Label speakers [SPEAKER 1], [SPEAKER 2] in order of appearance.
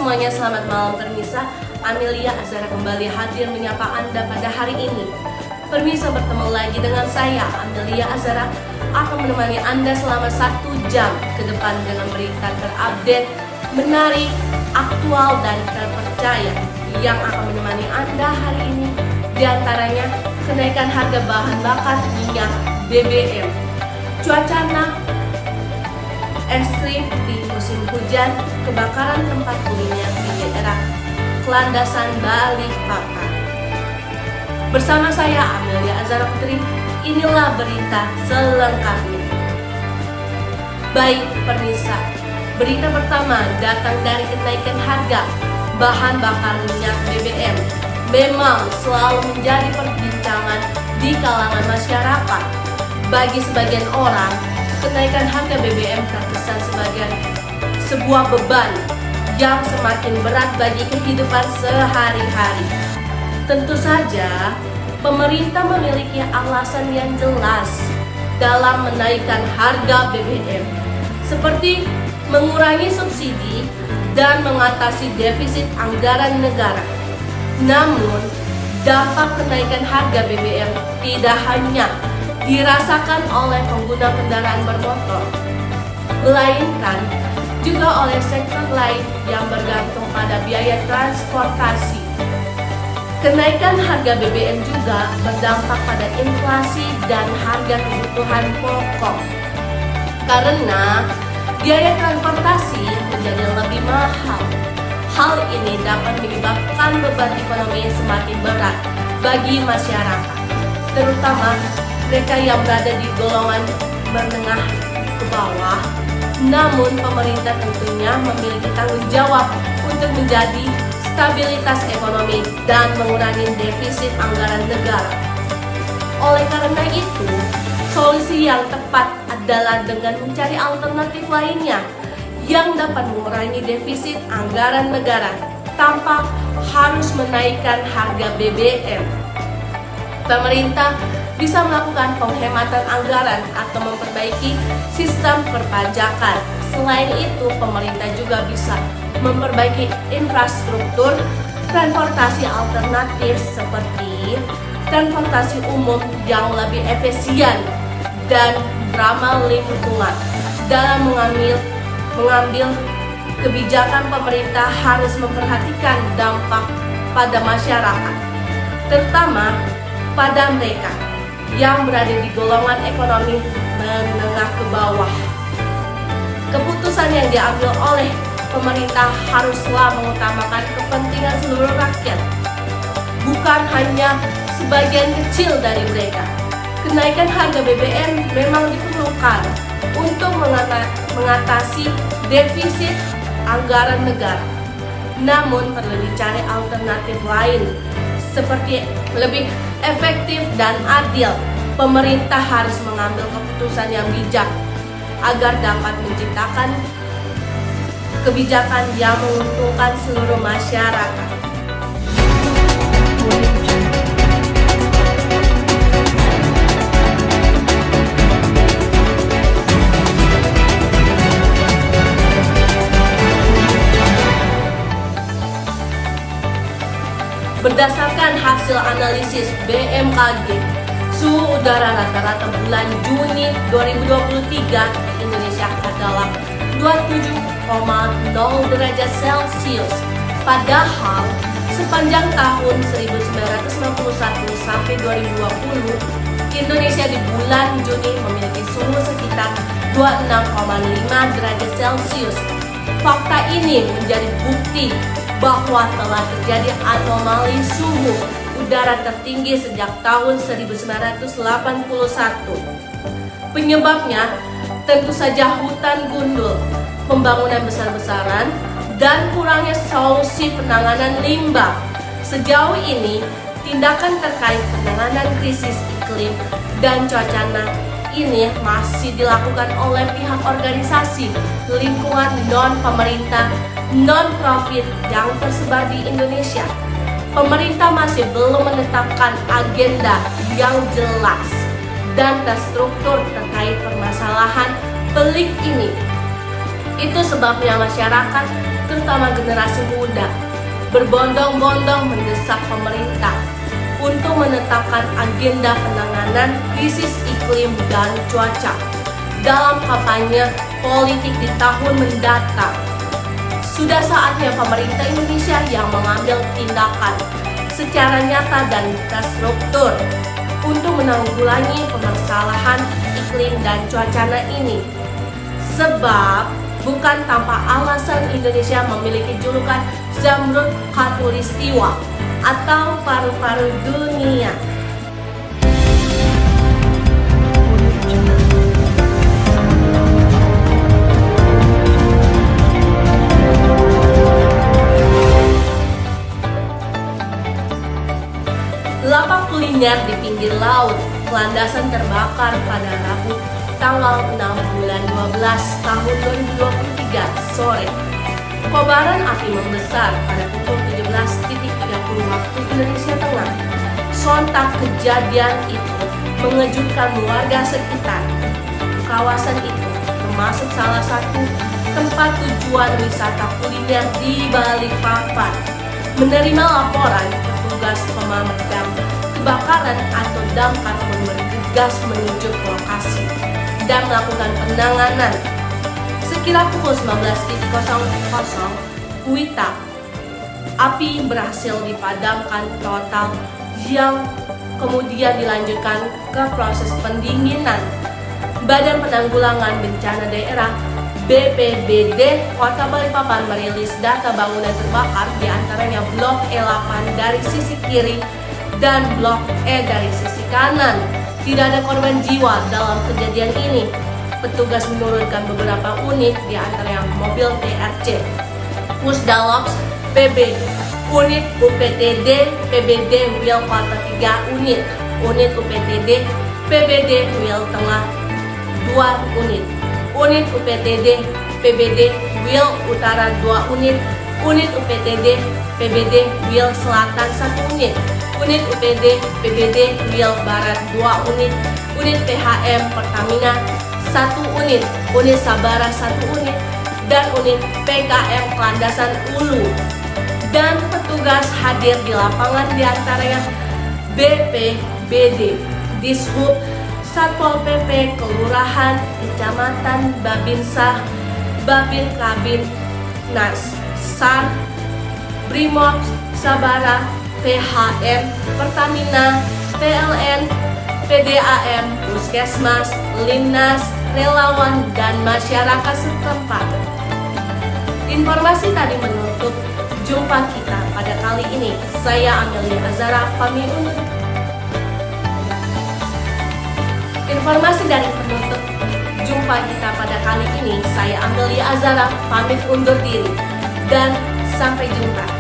[SPEAKER 1] semuanya, selamat malam Permisa. Amelia Azara kembali hadir menyapa Anda pada hari ini. Permisa, bertemu lagi dengan saya, Amelia Azara, akan menemani Anda selama 1 jam ke depan dengan berita terupdate, menarik, aktual, dan terpercaya yang akan menemani Anda hari ini. Di antaranya, kenaikan harga bahan bakar minyak BBM, cuaca ekstrim di musim hujan, kebakaran tempat kuliner di daerah Landasan Balikpapan. Bersama saya Amelia Azara Putri, inilah berita selengkapnya. Baik Permisa, berita pertama datang dari kenaikan harga bahan bakar minyak BBM. Memang selalu menjadi perbincangan di kalangan masyarakat. Bagi sebagian orang, kenaikan harga BBM terkesan sebagai sebuah beban yang semakin berat bagi kehidupan sehari-hari. Tentu saja, pemerintah memiliki alasan yang jelas dalam menaikkan harga BBM, seperti mengurangi subsidi dan mengatasi defisit anggaran negara. Namun, dampak kenaikan harga BBM tidak hanya dirasakan oleh pengguna kendaraan bermotor, melainkan juga oleh sektor lain yang bergantung pada biaya transportasi. Kenaikan harga BBM juga berdampak pada inflasi dan harga kebutuhan pokok. Karena biaya transportasi menjadi lebih mahal, hal ini dapat menyebabkan beban ekonomi semakin berat bagi masyarakat, terutama mereka yang berada di golongan menengah ke bawah. Namun pemerintah tentunya memiliki tanggung jawab untuk menjadi stabilitas ekonomi dan mengurangi defisit anggaran negara. Oleh karena itu, solusi yang tepat adalah dengan mencari alternatif lainnya yang dapat mengurangi defisit anggaran negara tanpa harus menaikkan harga BBM. Pemerintah bisa melakukan penghematan anggaran atau memperbaiki sistem perpajakan. Selain itu, pemerintah juga bisa memperbaiki infrastruktur transportasi alternatif seperti transportasi umum yang lebih efisien dan ramah lingkungan. Dalam mengambil kebijakan, pemerintah harus memperhatikan dampak pada masyarakat, terutama pada mereka yang berada di golongan ekonomi menengah ke bawah. Keputusan yang diambil oleh pemerintah haruslah mengutamakan kepentingan seluruh rakyat, bukan hanya sebagian kecil dari mereka. Kenaikan harga BBM memang diperlukan untuk mengatasi defisit anggaran negara. Namun perlu dicari alternatif lain seperti lebih efektif dan adil. Pemerintah harus mengambil keputusan yang bijak agar dapat menciptakan kebijakan yang menguntungkan seluruh masyarakat. Berdasarkan hasil analisis BMKG, suhu udara rata-rata bulan Juni 2023 di Indonesia adalah 27,0 derajat Celcius. Padahal sepanjang tahun 1991 sampai 2020, Indonesia di bulan Juni memiliki suhu sekitar 26,5 derajat Celcius. Fakta ini menjadi bukti bahwa telah terjadi anomali suhu udara tertinggi sejak tahun 1981. Penyebabnya tentu saja hutan gundul, pembangunan besar-besaran, dan kurangnya solusi penanganan limbah. Sejauh ini, tindakan terkait penanganan krisis iklim dan cuaca ini masih dilakukan oleh pihak organisasi lingkungan non-pemerintah, non-profit yang tersebar di Indonesia. Pemerintah masih belum menetapkan agenda yang jelas dan terstruktur terkait permasalahan pelik ini. Itu sebabnya masyarakat terutama generasi muda, berbondong-bondong mendesak pemerintah untuk menetapkan agenda penanganan krisis iklim dan cuaca dalam kampanye politik di tahun mendatang. Sudah saatnya pemerintah Indonesia yang mengambil tindakan secara nyata dan terstruktur untuk menanggulangi permasalahan iklim dan cuaca ini. Sebab bukan tanpa alasan Indonesia memiliki julukan Zamrud Khatulistiwa atau paru-paru dunia. Lapak kuliner di pinggir laut, landasan terbakar pada Rabu tanggal 6 bulan 12 tahun 2023 sore. Kobaran api membesar pada pukul 17.30 waktu Indonesia Tengah. Sontak kejadian itu mengejutkan warga sekitar. Kawasan itu termasuk salah satu tempat tujuan wisata kuliner di Balikpapan. Menerima laporan, petugas pemadam kebakaran atau damkar pun bergegas menuju ke lokasi dan melakukan penanganan. Sekira pukul 19.00 WITA, api berhasil dipadamkan total yang kemudian dilanjutkan ke proses pendinginan. Badan Penanggulangan Bencana Daerah BPBD Kota Balikpapan merilis data bangunan terbakar, diantaranya Blok E8 dari sisi kiri dan Blok E dari sisi kanan. Tidak ada korban jiwa dalam kejadian ini. Petugas menurunkan beberapa unit, diantaranya mobil TRC, Pusdalops PB, unit UPTD PBD Wil Kota 3 unit, unit UPTD PBD Wil Tengah 2 unit, unit UPTD PBD Wil Utara 2 unit, unit UPTD PBD Wil Selatan 1 unit, unit UPD PBD Wil Barat 2 unit, unit PHM Pertamina 1 unit, unit Sabara 1 unit, dan unit PKM Landasan Ulu. Dan petugas hadir di lapangan diantaranya BPBD, Dishub, Satpol PP, Kelurahan, Kecamatan, Babinsa, Babin Kabin, Nas, SAR, Brimob, Sabara, PHM, Pertamina, PLN, PDAM, Puskesmas, Limnas, relawan, dan masyarakat setempat. Informasi tadi menutup jumpa kita pada kali ini. Saya Amelia Azara pamit undur. Informasi dari penutup jumpa kita pada kali ini. Saya Amelia Azara pamit undur diri dan sampai jumpa.